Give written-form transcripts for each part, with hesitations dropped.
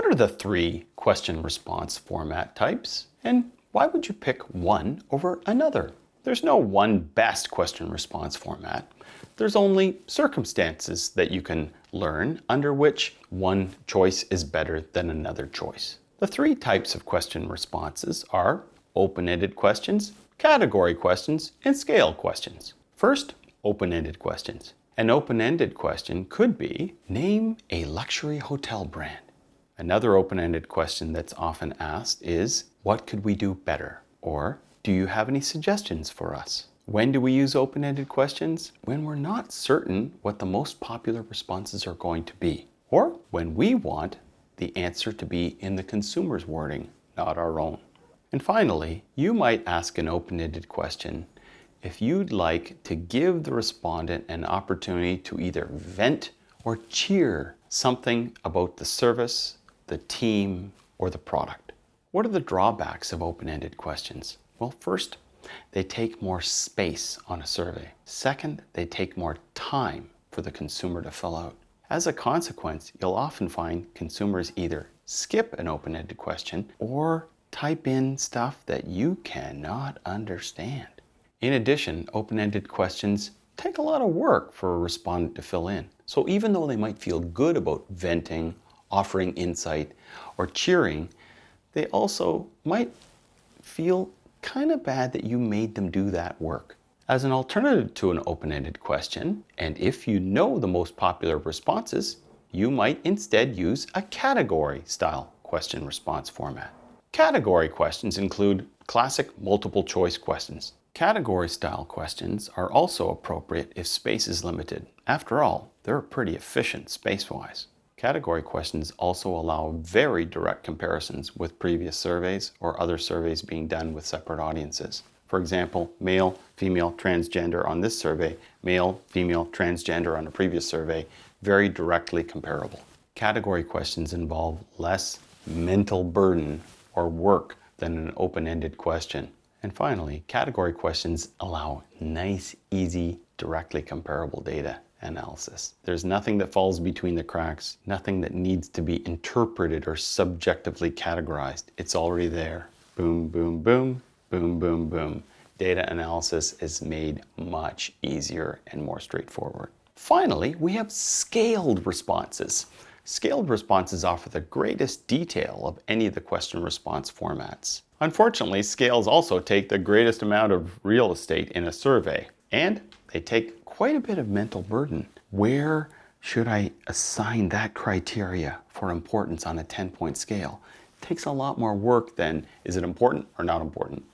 What are the three question-response format types, and why would you pick one over another? There's no one best question-response format. There's only circumstances that you can learn under which one choice is better than another choice. The three types of question responses are open-ended questions, category questions, and scale questions. First, open-ended questions. An open-ended question could be, name a luxury hotel brand. Another open-ended question that's often asked is, what could we do better? Or, do you have any suggestions for us? When do we use open-ended questions? When we're not certain what the most popular responses are going to be. Or when we want the answer to be in the consumer's wording, not our own. And finally, you might ask an open-ended question if you'd like to give the respondent an opportunity to either vent or cheer something about the service, the team, or the product. What are the drawbacks of open-ended questions? Well, first, they take more space on a survey. Second, they take more time for the consumer to fill out. As a consequence, you'll often find consumers either skip an open-ended question or type in stuff that you cannot understand. In addition, open-ended questions take a lot of work for a respondent to fill in. So even though they might feel good about venting, offering insight, or cheering, they also might feel kind of bad that you made them do that work. As an alternative to an open-ended question, and if you know the most popular responses, you might instead use a category-style question-response format. Category questions include classic multiple-choice questions. Category-style questions are also appropriate if space is limited. After all, they're pretty efficient space-wise. Category questions also allow very direct comparisons with previous surveys or other surveys being done with separate audiences. For example, male, female, transgender on this survey, male, female, transgender on a previous survey, very directly comparable. Category questions involve less mental burden or work than an open-ended question. And finally, category questions allow nice, easy, directly comparable data analysis. There's nothing that falls between the cracks, nothing that needs to be interpreted or subjectively categorized. It's already there. Boom, boom, boom, boom, boom, boom. Data analysis is made much easier and more straightforward. Finally, we have scaled responses. Scaled responses offer the greatest detail of any of the question response formats. Unfortunately, scales also take the greatest amount of real estate in a survey, and they take quite a bit of mental burden. Where should I assign that criteria for importance on a 10-point scale? It takes a lot more work than is it important or not important.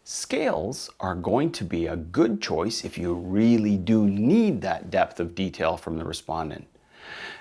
Scales are going to be a good choice if you really do need that depth of detail from the respondent.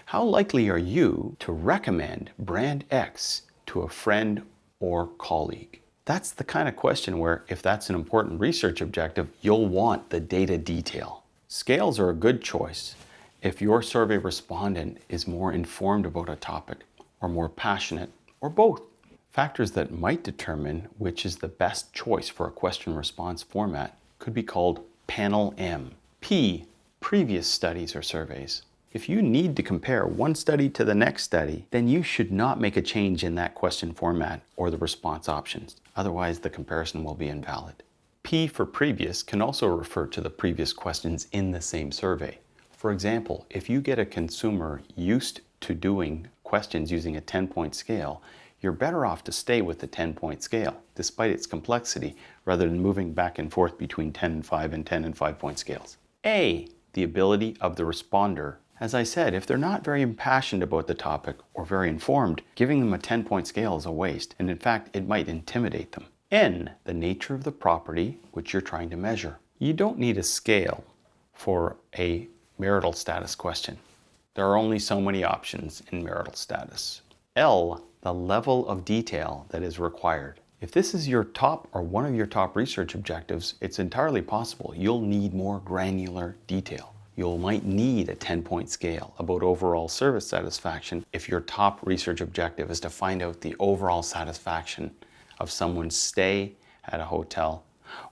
How likely are you to recommend brand X to a friend or colleague? That's the kind of question where, if that's an important research objective, you'll want the data detail. Scales are a good choice if your survey respondent is more informed about a topic, or more passionate, or both. Factors that might determine which is the best choice for a question-response format could be called Panel M. P, previous studies or surveys. If you need to compare one study to the next study, then you should not make a change in that question format or the response options. Otherwise, the comparison will be invalid. P for previous can also refer to the previous questions in the same survey. For example, if you get a consumer used to doing questions using a 10-point scale, you're better off to stay with the 10-point scale, despite its complexity, rather than moving back and forth between 10 and 5 and 10 and 5-point scales. A, the ability of the responder. As I said, if they're not very impassioned about the topic or very informed, giving them a 10-point scale is a waste, and in fact, it might intimidate them. N, the nature of the property which you're trying to measure. You don't need a scale for a marital status question. There are only so many options in marital status. L, the level of detail that is required. If this is your top or one of your top research objectives, it's entirely possible you'll need more granular detail. You might need a 10-point scale about overall service satisfaction if your top research objective is to find out the overall satisfaction of someone's stay at a hotel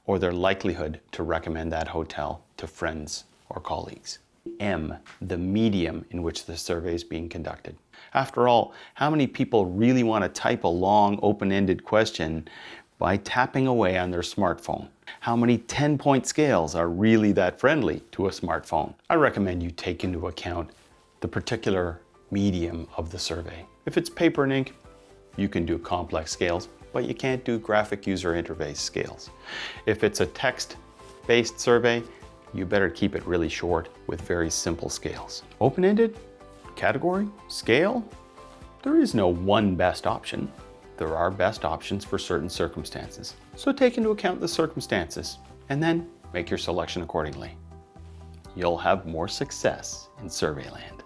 or their likelihood to recommend that hotel to friends or colleagues. M, the medium in which the survey is being conducted. After all, how many people really want to type a long, open-ended question by tapping away on their smartphone? How many 10-point scales are really that friendly to a smartphone? I recommend you take into account the particular medium of the survey. If it's paper and ink, you can do complex scales, but you can't do graphic user interface scales. If it's a text-based survey, you better keep it really short with very simple scales. Open-ended, category, scale, there is no one best option. There are best options for certain circumstances. So take into account the circumstances and then make your selection accordingly. You'll have more success in Surveyland.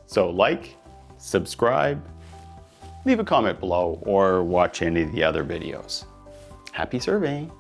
So like, subscribe, leave a comment below, or watch any of the other videos. Happy surveying!